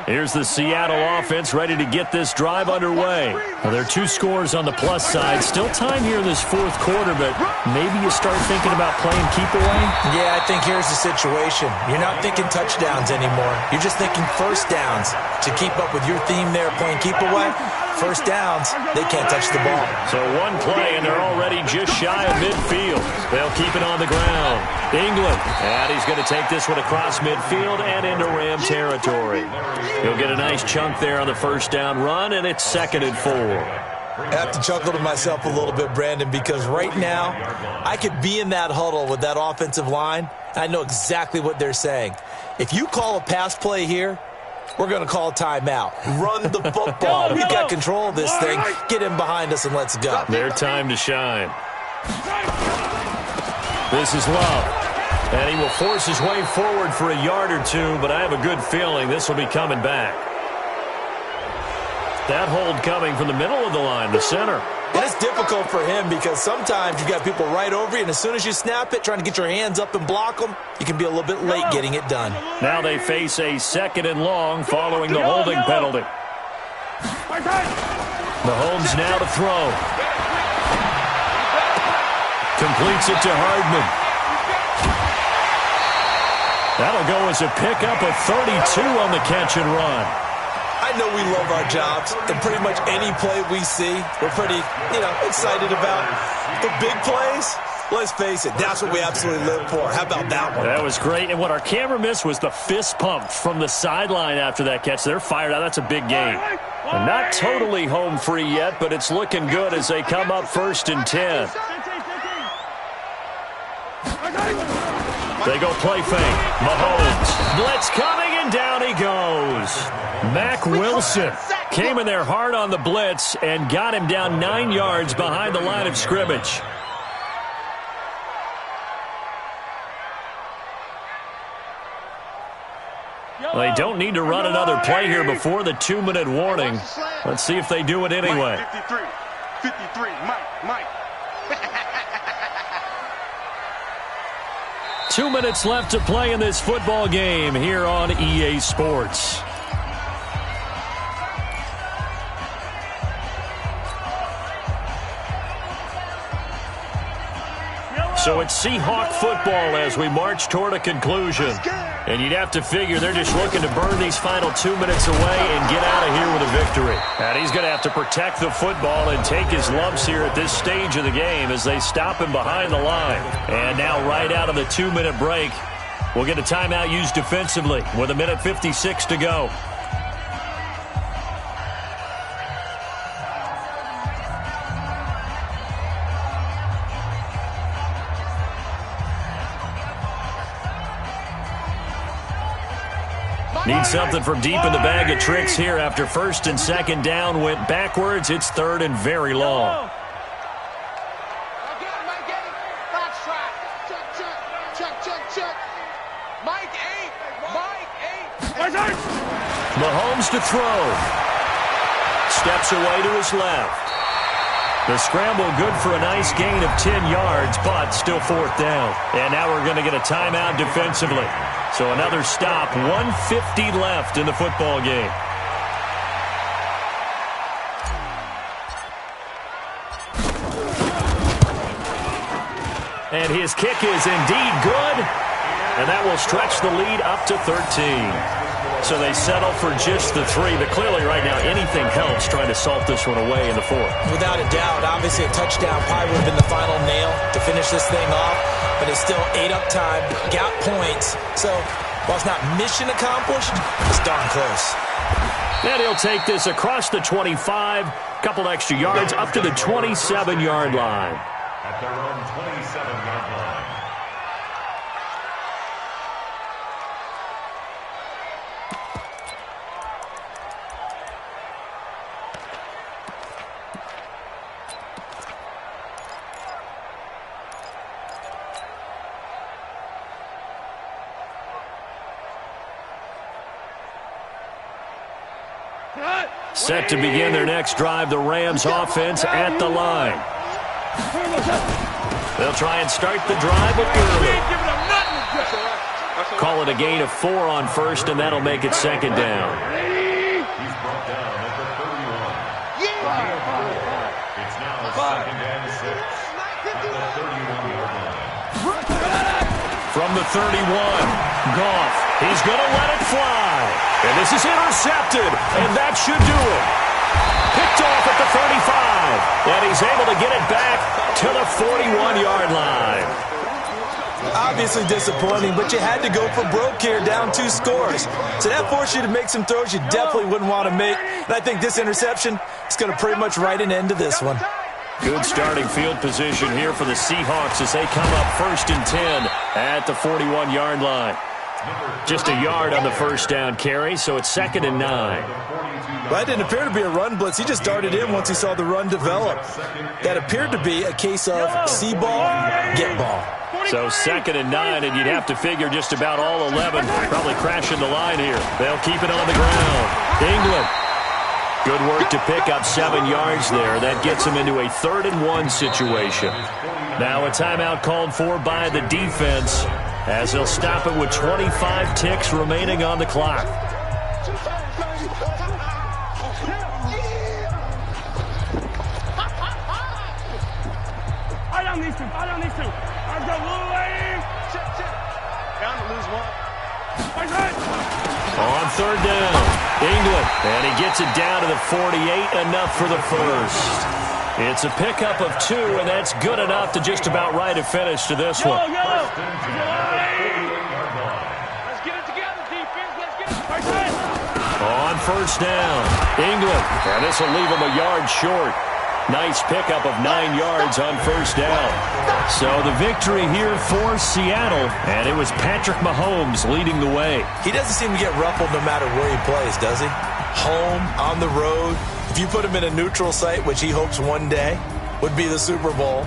Here's the Seattle offense ready to get this drive underway. Well, there are two scores on the plus side. Still time here in this fourth quarter, but maybe you start thinking about playing keep away? Yeah, I think here's the situation. You're not thinking touchdowns anymore. You're just thinking first downs. To keep up with your theme there, playing keep away, first downs, they can't touch the ball. So one play, and they're already just shy of midfield. They'll keep it on the ground. England, and he's going to take this one across midfield and into Ram territory. He'll get a nice chunk there on the first down run, and it's 2nd and 4. I have to chuckle to myself a little bit, Brandon, because right now I could be in that huddle with that offensive line. I know exactly what they're saying. If you call a pass play here, we're going to call a timeout. Run the football. We've got control of this thing. Get in behind us and let's go. Their time to shine. This is Love. And he will force his way forward for a yard or two, but I have a good feeling this will be coming back. That hold coming from the middle of the line, the center. And it's difficult for him because sometimes you've got people right over you, and as soon as you snap it, trying to get your hands up and block them, you can be a little bit late getting it done. Now they face a 2nd and long following the holding penalty. Mahomes now to throw. Completes it to Hardman. That'll go as a pickup of 32 on the catch and run. I know we love our jobs, and pretty much any play we see, we're pretty, excited about. The big plays, let's face it, that's what we absolutely live for. How about that one? That was great, and what our camera missed was the fist pump from the sideline after that catch. They're fired out. That's a big game. And not totally home free yet, but it's looking good as they come up 1st and 10. They go play fake. Mahomes. Blitz coming, and down he goes. Mack Wilson came in there hard on the blitz and got him down 9 yards behind the line of scrimmage. Well, they don't need to run another play here before the 2-minute warning. Let's see if they do it anyway. 53, Mike. 2 minutes left to play in this football game here on EA Sports. So it's Seahawk football as we march toward a conclusion. And you'd have to figure they're just looking to burn these final 2 minutes away and get out of here with a victory. And he's going to have to protect the football and take his lumps here at this stage of the game as they stop him behind the line. And now right out of the 2-minute break, we'll get a timeout used defensively with 1:56 to go. Need something from deep in the bag of tricks here after 1st and 2nd down went backwards. It's 3rd and very long. Mahomes to throw. Steps away to his left. The scramble good for a nice gain of 10 yards, but still 4th down. And now we're going to get a timeout defensively. So another stop, 1:50 left in the football game. And his kick is indeed good, and that will stretch the lead up to 13. So they settle for just the 3, but clearly right now anything helps trying to salt this one away in the 4th. Without a doubt, obviously a touchdown probably would have been the final nail to finish this thing off, but it's still 8 up time, got points. So While it's not mission accomplished, it's darn close. And he'll take this across the 25, couple extra yards up to the 27-yard line. At their own 27-yard line. Set to begin their next drive, the Rams offense at the line. They'll try and start the drive with Gurley. Call it a gain of 4 on first, and that'll make it second down. He's brought down at the 31. It's now second and 6 at the 31-yard line. From the 31, Goff. He's going to let it fly. And this is intercepted, and that should do it. Picked off at the 35, and he's able to get it back to the 41-yard line. Obviously disappointing, but you had to go for broke here, down 2 scores. So that forced you to make some throws you definitely wouldn't want to make. And I think this interception is going to pretty much write an end to this one. Good starting field position here for the Seahawks as they come up 1st and 10 at the 41-yard line. Just a yard on the first down carry, so it's 2nd and 9. Well, that didn't appear to be a run blitz. He just darted in once he saw the run develop. That appeared to be a case of see ball, get ball. So 2nd and 9, and you'd have to figure just about all 11 probably crashing the line here. They'll keep it on the ground. England. Good work to pick up 7 yards there. That gets them into a 3rd and 1 situation. Now a timeout called for by the defense as they'll stop it with 25 ticks remaining on the clock. I don't need to. I've got Louis. Down to lose 1. On 3rd down, England, and he gets it down to the 48, enough for the first. It's a pickup of 2, and that's good enough to just about write a finish to this one. Let's get it together, defense. Let's get it. On 1st down, England, and this will leave him a yard short. Nice pickup of 9 yards on 1st down. So the victory here for Seattle, and it was Patrick Mahomes leading the way. He doesn't seem to get ruffled no matter where he plays, does he? Home, on the road. If you put him in a neutral site, which he hopes one day would be the Super Bowl,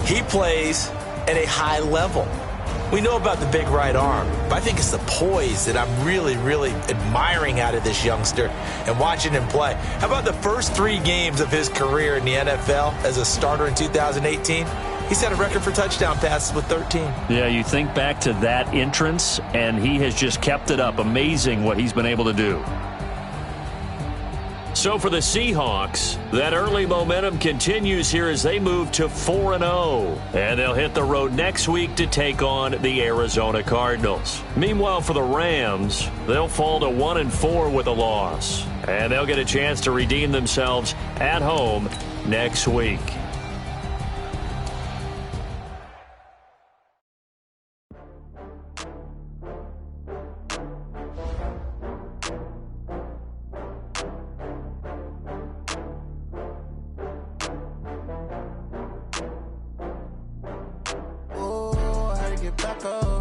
he plays at a high level. We know about the big right arm, but I think it's the poise that I'm really, really admiring out of this youngster and watching him play. How about the first 3 games of his career in the NFL as a starter in 2018? He set a record for touchdown passes with 13. Yeah, you think back to that entrance, and he has just kept it up. Amazing what he's been able to do. So for the Seahawks, that early momentum continues here as they move to 4-0. And they'll hit the road next week to take on the Arizona Cardinals. Meanwhile, for the Rams, they'll fall to 1-4 with a loss. And they'll get a chance to redeem themselves at home next week. Back up.